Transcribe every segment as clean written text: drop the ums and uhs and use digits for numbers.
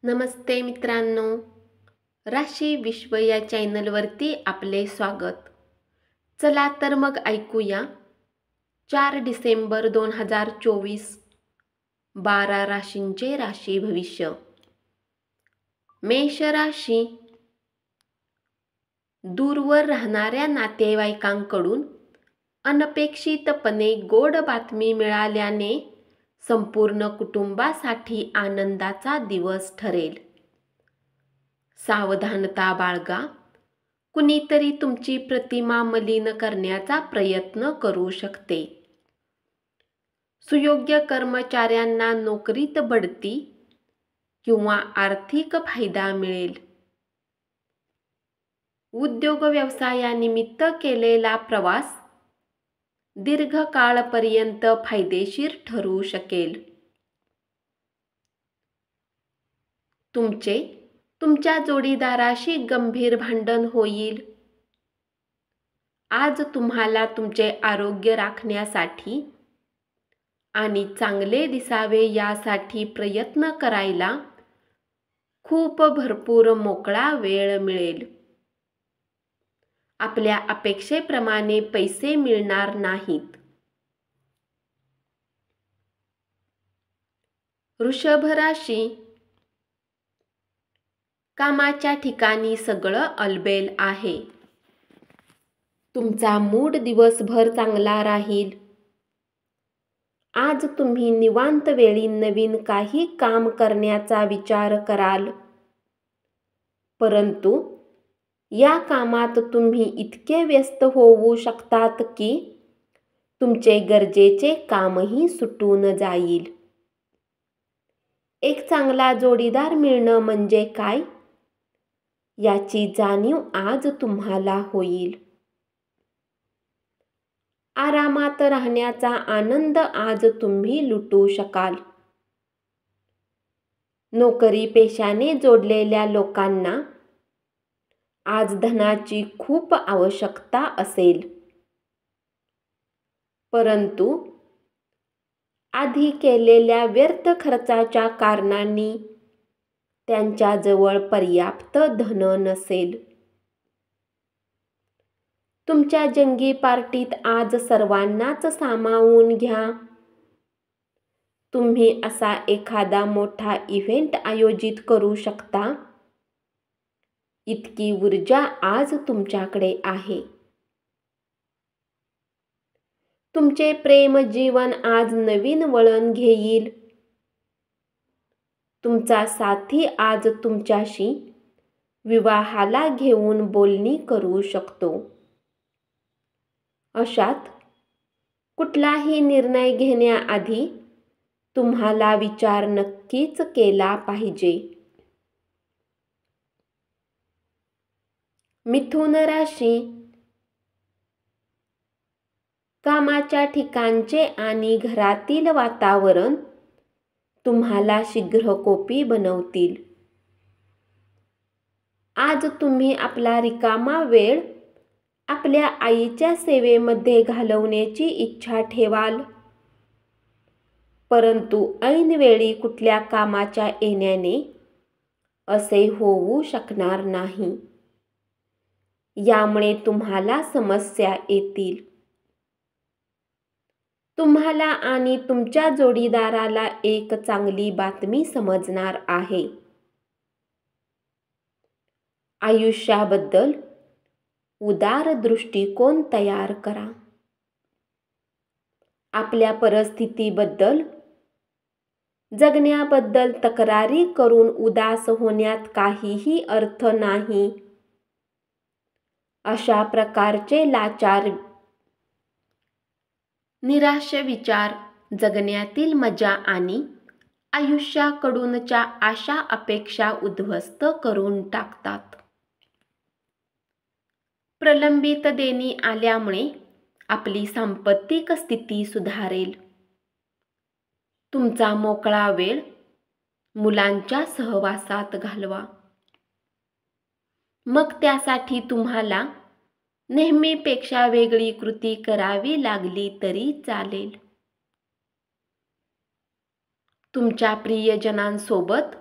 नमस्ते मित्रांनो, राशी विश्व या चॅनलवरती आपले स्वागत. चला तर मग ऐकूया 4 डिसेंबर 2024 12 राशींचे राशी भविष्य. मेष राशी. दूरवर राहणाऱ्या नातेवाईकांकडून अनपेक्षितपणे गोड बातमी मिळाल्याने संपूर्ण कुटुंबासाठी आनंदाचा दिवस ठरेल. सावधानता बाळगा. कुणीतरी तुमची प्रतिमा मलिन करण्याचा प्रयत्न करू शकते. सुयोग्य कर्मचाऱ्यांना नोकरीत बढती किंवा आर्थिक फायदा मिळेल. उद्योग व्यवसायानिमित्त केलेला प्रवास दीर्घकाळपर्यंत फायदेशीर ठरू शकेल. तुमच्या जोडीदाराशी गंभीर भांडण होईल. आज तुम्हाला तुमचे आरोग्य राखण्यासाठी आणि चांगले दिसावे यासाठी प्रयत्न करायला खूप भरपूर मोकळा वेळ मिळेल. आपल्या अपेक्षेप्रमाणे पैसे मिळणार नाहीत. वृषभ राशी. कामाच्या ठिकाणी सगळं अलबेल आहे. तुमचा मूड दिवसभर चांगला राहील. आज तुम्ही निवांत वेळी नवीन काही काम करण्याचा विचार कराल. परंतु या कामात तुम्ही इतके व्यस्त होऊ शकतात की तुमचे गरजेचे कामही सुटून जाईल. एक चांगला जोडीदार मिळणं म्हणजे काय याची जाणीव आज तुम्हाला होईल. आरामात राहण्याचा आनंद आज तुम्ही लुटू शकाल. नोकरी पेशाने जोडलेल्या लोकांना आज धनाची खूप आवश्यकता असेल. परंतु आधी केलेल्या व्यर्थ खर्चाच्या कारणांनी त्यांच्याजवळ पर्याप्त धन नसेल. तुमच्या जंगी पार्टीत आज सर्वांनाच सामावून घ्या. तुम्ही असा एखादा मोठा इव्हेंट आयोजित करू शकता. इतकी ऊर्जा आज तुमच्याकडे आहे. तुमचे प्रेम जीवन आज नवीन वळण घेईल. तुमचा साथी आज तुमच्याशी विवाहाला घेऊन बोलणी करू शकतो. अशात कुठलाही निर्णय घेण्याआधी तुम्हाला विचार नक्कीच केला पाहिजे. मिथुन राशी. कामाच्या ठिकाणचे आणि घरातील वातावरण तुम्हाला शीघ्रकोपी बनवतील. आज तुम्ही आपला रिकामा वेळ आपल्या आईच्या सेवेमध्ये घालवण्याची इच्छा ठेवाल. परंतु ऐनवेळी कुठल्या कामाच्या येण्याने असे होऊ शकणार नाही. यामुळे तुम्हाला समस्या येतील. तुम्हाला आणि तुमच्या जोडीदाराला एक चांगली बातमी समजणार आहे. आयुष्याबद्दल उदार दृष्टिकोन तयार करा. आपल्या परिस्थितीबद्दल जगण्याबद्दल तक्रारी करून उदास होण्यात काहीही अर्थ नाही. अशा प्रकारचे लाचार निराश विचार जगण्यातील मजा आणि आयुष्याकडूनच्या आशा अपेक्षा उद्ध्वस्त करून टाकतात. प्रलंबित देणी आल्यामुळे आपली सांपत्तिक स्थिती सुधारेल. तुमचा मोकळा वेळ मुलांच्या सहवासात घालवा. मग त्यासाठी तुम्हाला नेहमीपेक्षा वेगळी कृती करावी लागली तरी चालेल. तुमच्या प्रियजनांसोबत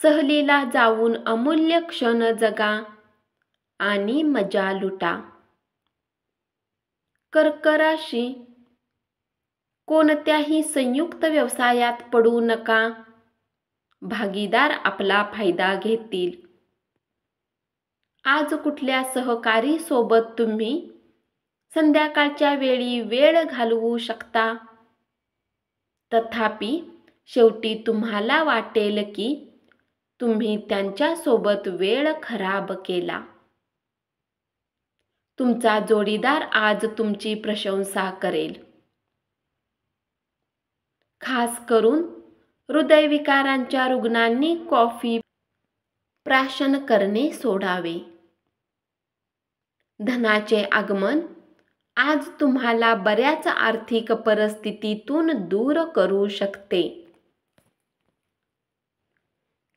सहलीला जाऊन अमूल्य क्षण जगा आणि मजा लुटा. कर्क राशी, कोणत्याही संयुक्त व्यवसायात पडू नका. भागीदार आपला फायदा घेतील. आज कुठल्या सहकारी सोबत तुम्ही संध्याकाळच्या वेळी वेळ घालवू शकता. तथापि शेवटी तुम्हाला वाटेल की तुम्ही त्यांच्यासोबत वेळ खराब केला. तुमचा जोडीदार आज तुमची प्रशंसा करेल. खास करून हृदयविकारांच्या रुग्णांनी कॉफी प्राशन करणे सोडावे. धनाचे आगमन आज तुम्हाला बऱ्याच आर्थिक परिस्थितीतून दूर करू शकते.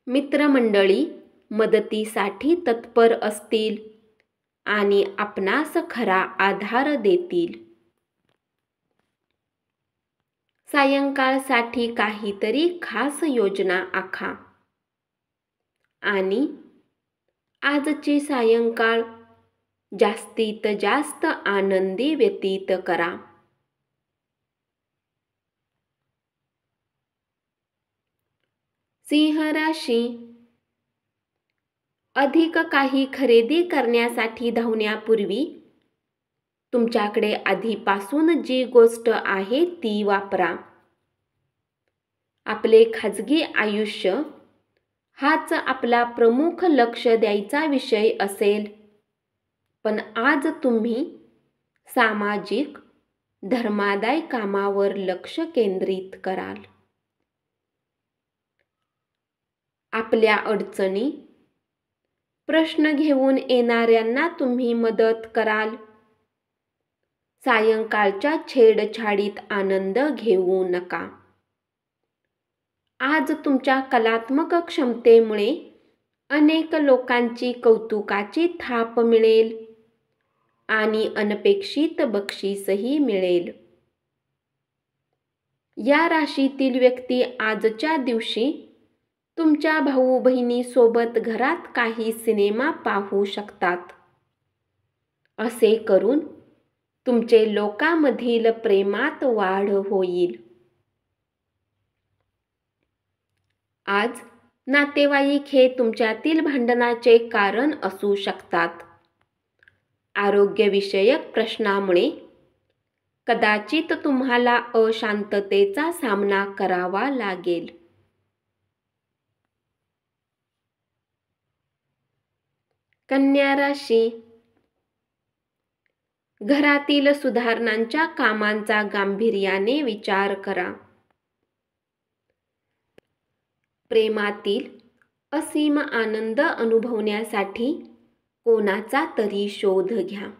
मित्रमंडळी मदतीसाठी तत्पर असतील आणि आपणास खरा आधार देतील. सायंकाळसाठी काहीतरी खास योजना आखा आणि आजची सायंकाळ जास्तीत जास्त आनंदी व्यतीत करा. सिंह राशी, अधिक काही खरेदी करण्यासाठी धावण्यापूर्वी तुमच्याकडे आधीपासून जी गोष्ट आहे ती वापरा. आपले खाजगी आयुष्य हाच आपला प्रमुख लक्ष द्यायचा विषय असेल, पण आज तुम्ही सामाजिक धर्मादाय कामावर लक्ष केंद्रित कराल. आपल्या अडचणी प्रश्न घेऊन येणाऱ्यांना तुम्ही मदत कराल. सायंकाळच्या छेडछाडीत आनंद घेऊ नका. आज तुमच्या कलात्मक क्षमतेमुळे अनेक लोकांची कौतुकाची थाप मिळेल आणि अनपेक्षित बक्षीसही मिळेल. या राशीतील व्यक्ती आजच्या दिवशी तुमच्या भाऊ बहिणीसोबत घरात काही सिनेमा पाहू शकतात. असे करून तुमचे लोकांमधील प्रेमात वाढ होईल. आज नातेवाईक हे तुमच्यातील भांडणाचे कारण असू शकतात. आरोग्यविषयक प्रश्नामुळे कदाचित तुम्हाला अशांततेचा सामना करावा लागेल. कन्या राशी, घरातील सुधारणांच्या कामांचा गांभीर्याने विचार करा. प्रेमातील असीम आनंद अनुभवण्यासाठी कोणाचा तरी शोध घ्या.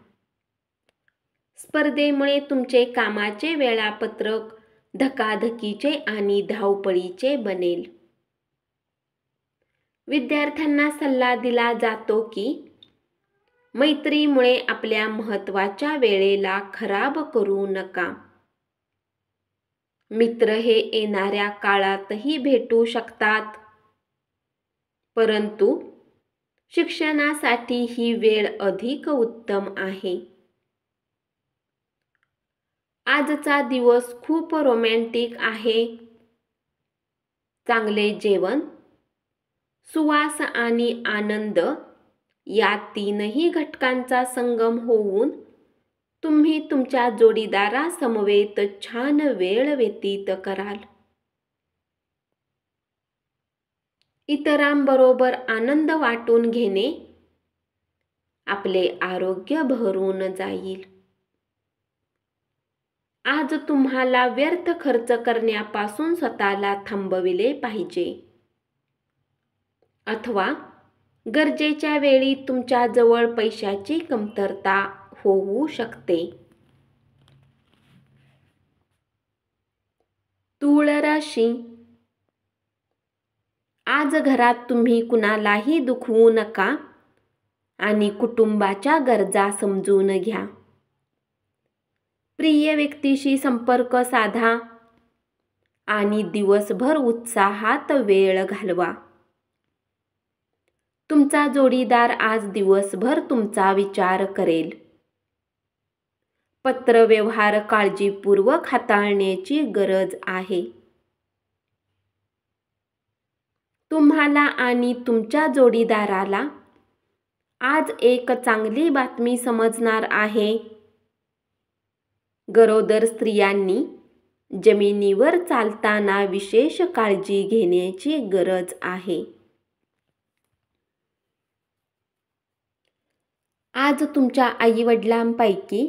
स्पर्धेमुळे तुमचे कामाचे वेळापत्रक धकाधकीचे आणि धावपळीचे बनेल. विद्यार्थ्यांना सल्ला दिला जातो की मैत्रीमुळे आपल्या महत्त्वाच्या वेळेला खराब करू नका. मित्र हे येणाऱ्या काळातही भेटू शकतात, परंतु शिक्षणासाठी ही वेळ अधिक उत्तम आहे. आजचा दिवस खूप रोमॅन्टिक आहे. चांगले जेवण, सुवास आणि आनंद या तीनही घटकांचा संगम होऊन तुम्ही तुमच्या जोडीदारासमवेत छान वेळ व्यतीत कराल. इतरांबरोबर आनंद वाटून घेणे आपले आरोग्य भरून जाईल. आज तुम्हाला व्यर्थ खर्च करण्यापासून स्वतःला थांबविले पाहिजे, अथवा गरजेच्या वेळी तुमच्या जवळ पैशाची कमतरता होऊ शकते. तूळ राशी, आज घरात तुम्ही कुणालाही दुखवू नका आणि कुटुंबाच्या गरजा समजून घ्या. प्रिय व्यक्तीशी संपर्क साधा आणि दिवसभर उत्साहात वेळ घालवा. तुमचा जोडीदार आज दिवसभर तुमचा विचार करेल. पत्रव्यवहार काळजीपूर्वक हाताळण्याची गरज आहे. तुम्हाला आणि तुमच्या जोडीदाराला आज एक चांगली बातमी समजणार आहे. गरोदर स्त्रियांनी जमिनीवर चालताना विशेष काळजी घेण्याची गरज आहे. आज तुमच्या आईवडिलांपैकी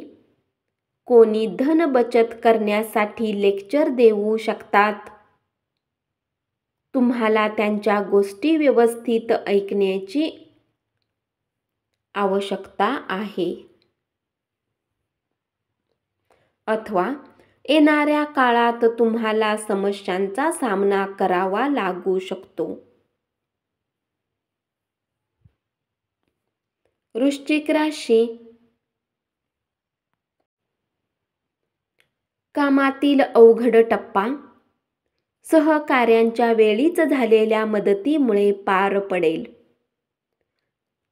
कोणी धन बचत करण्यासाठी लेक्चर देऊ शकतात. तुम्हाला त्यांच्या गोष्टी व्यवस्थित ऐकण्याची आवश्यकता आहे. अथवा येणाऱ्या काळात तुम्हाला समस्यांचा सामना करावा लागू शकतो. वृश्चिक राशी. कामातील अवघड टप्पा सहकार्यांच्या वेळीच झालेल्या मदतीमुळे पार पडेल.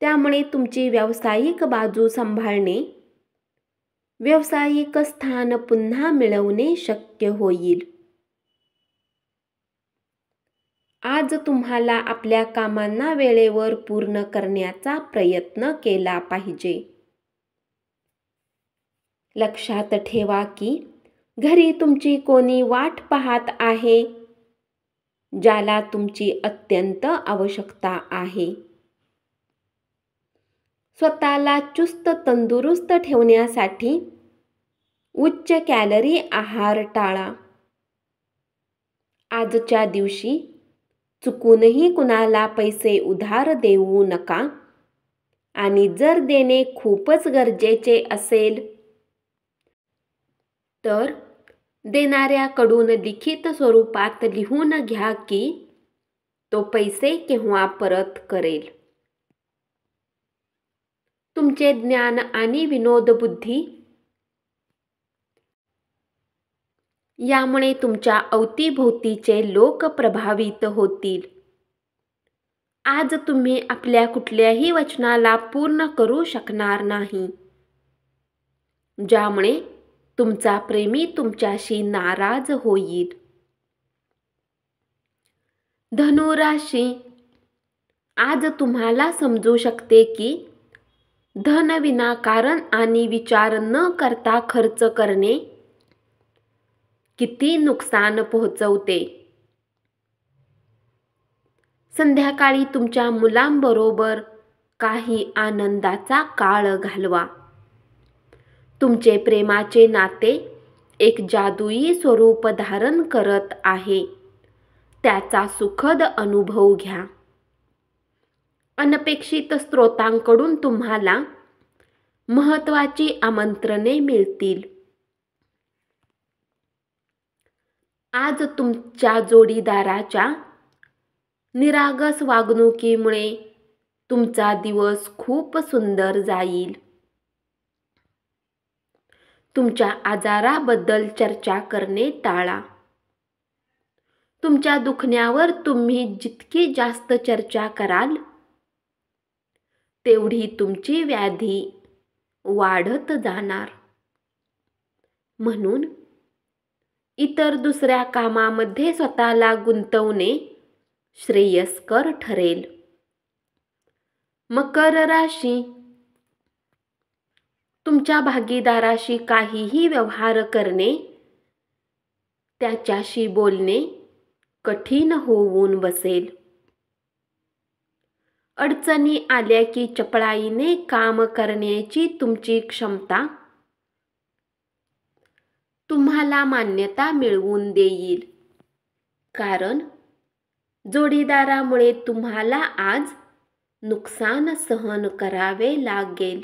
त्यामुळे तुमची व्यावसायिक बाजू सांभाळणे, व्यावसायिक स्थान पुन्हा मिळवणे शक्य होईल. आज तुम्हाला आपल्या कामांना वेळेवर पूर्ण करण्याचा प्रयत्न केला पाहिजे. लक्षात ठेवा की घरी तुमची कोणी वाट पाहत आहे, ज्याला तुमची अत्यंत आवश्यकता आहे. स्वतःला चुस्त तंदुरुस्त ठेवण्यासाठी उच्च कॅलरी आहार टाळा. आजच्या दिवशी चुकूनही कुणाला पैसे उधार देऊ नका आणि जर देणे खूपच गरजेचे असेल तर देणाऱ्याकडून लिखित स्वरूपात लिहून घ्या की तो पैसे केव्हा परत करेल. तुमचे ज्ञान आणि विनोदबुद्धी यामुळे तुमच्या अवतीभोवतीचे लोक प्रभावित होतील. आज तुम्ही आपल्या कुठल्याही वचनाला पूर्ण करू शकणार नाही, ज्यामुळे तुमचा प्रेमी तुमच्याशी नाराज होईल. धनुराशी. आज तुम्हाला समजू शकते की धन विनाकारण आणि विचार न करता खर्च करणे किती नुकसान पोहोचवते. संध्याकाळी तुमच्या मुलांबरोबर काही आनंदाचा काळ घालवा. तुमचे प्रेमाचे नाते एक जादुई स्वरूप धारण करत आहे, त्याचा सुखद अनुभव घ्या. अनपेक्षित स्रोतांकडून तुम्हाला महत्त्वाची आमंत्रणे मिळतील. आज तुमच्या जोडीदाराच्या निरागस वागणुकीमुळे तुमचा दिवस खूप सुंदर जाईल. तुमच्या आजाराबद्दल चर्चा करणे टाळा. तुमच्या दुखण्यावर तुम्ही जितकी जास्त चर्चा कराल तेवढी तुमची व्याधी वाढत जाणार. म्हणून इतर दुसऱ्या कामामध्ये स्वतःला गुंतवणे श्रेयस्कर ठरेल. मकर राशी. तुमच्या भागीदाराशी काहीही व्यवहार करणे, त्याच्याशी बोलणे कठीण होऊन बसेल. अडचणी आल्या की चपळाईने काम करण्याची तुमची क्षमता तुम्हाला मान्यता मिळवून देईल. कारण जोडीदारामुळे तुम्हाला आज नुकसान सहन करावे लागेल.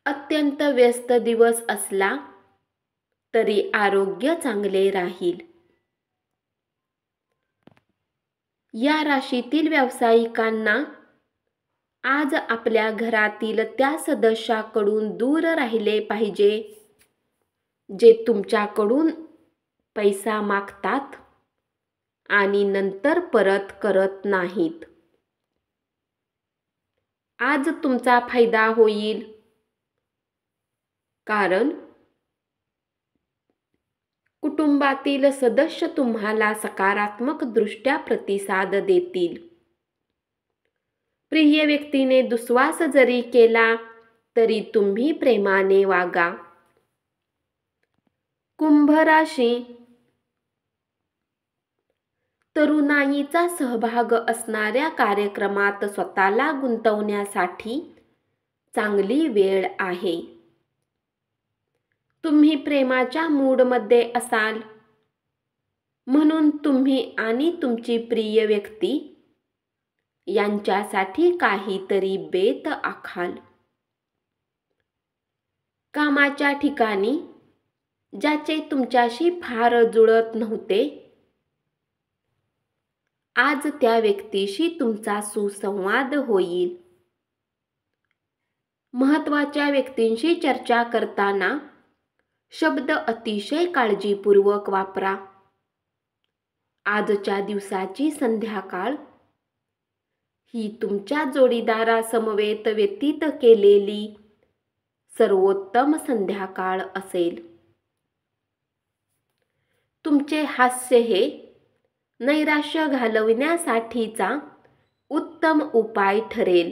अत्यंत व्यस्त दिवस असला तरी आरोग्य चांगले राहील. या राशीतील व्यावसायिकांना आज आपल्या घरातील त्या सदस्याकडून दूर राहिले पाहिजे जे तुमच्याकडून पैसा मागतात आणि नंतर परत करत नाहीत. आज तुमचा फायदा होईल, कारण कुटुंबातील सदस्य तुम्हाला सकारात्मक दृष्ट्या प्रतिसाद देतील. प्रिय व्यक्तीने दुस्वास जरी केला तरी तुम्ही प्रेमाने वागा. कुंभ राशी, तरुणाईचा सहभाग असणाऱ्या कार्यक्रमात स्वतःला गुंतवण्यासाठी चांगली वेळ आहे. तुम्ही प्रेमाच्या मूडमध्ये असाल, म्हणून तुम्ही आणि तुमची प्रिय व्यक्ती यांच्यासाठी काहीतरी बेत आखाल. कामाच्या ठिकाणी ज्याचे तुमच्याशी फार जुळत नव्हते, आज त्या व्यक्तीशी तुमचा सुसंवाद होईल. महत्त्वाच्या व्यक्तींशी चर्चा करताना शब्द अतिशय काळजीपूर्वक वापरा. आजच्या दिवसाची संध्याकाळ ही तुमच्या जोडीदारासमवेत व्यतीत केलेली सर्वोत्तम संध्याकाळ असेल. तुमचे हास्य हे नैराश्य घालविण्यासाठीचा उत्तम उपाय ठरेल.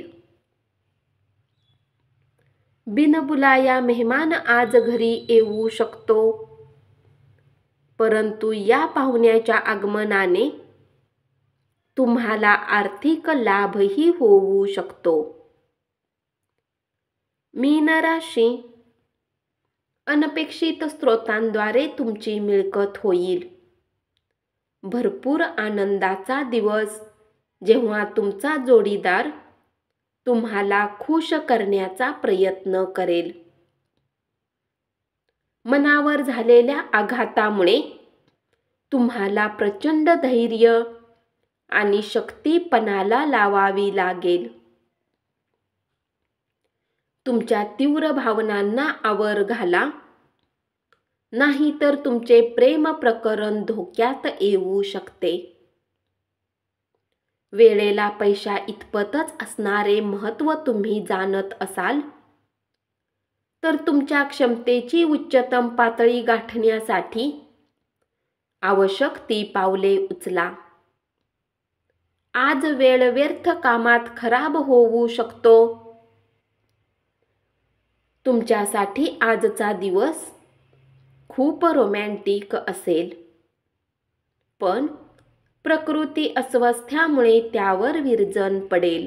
बिनबुलाया मेहमान आज घरी येऊ शकतो, परंतु या पाहुण्याच्या आगमनाने तुम्हाला आर्थिक लाभही होऊ शकतो. मीन राशी, अनपेक्षित स्रोतांद्वारे तुमची मिळकत होईल. भरपूर आनंदाचा दिवस, जेव्हा तुमचा जोडीदार तुम्हाला खुश करण्याचा प्रयत्न करेल. मनावर झालेल्या आघातामुळे तुम्हाला प्रचंड धैर्य आणि शक्ती पणाला लावावी लागेल. तुमच्या तीव्र भावनांना आवर घाला, नाहीतर तुमचे प्रेम प्रकरण धोक्यात येऊ शकते. वेळेला पैशा इतपतच असणारे महत्त्व तुम्ही जाणत असाल, तर तुमच्या क्षमतेची उच्चतम पातळी गाठण्यासाठी आवश्यक ती पावले उचला. आज वेळ व्यर्थ कामात खराब होऊ शकतो. तुमच्यासाठी आजचा दिवस खूप रोमॅन्टिक असेल, पण प्रकृती अस्वास्थ्यामुळे त्यावर विरजण पडेल.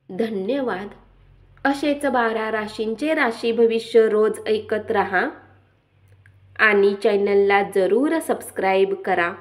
धन्यवाद. असेच 12 राशींचे राशी भविष्य रोज ऐकत रहा आणि चॅनलला जरूर सबस्क्राईब करा.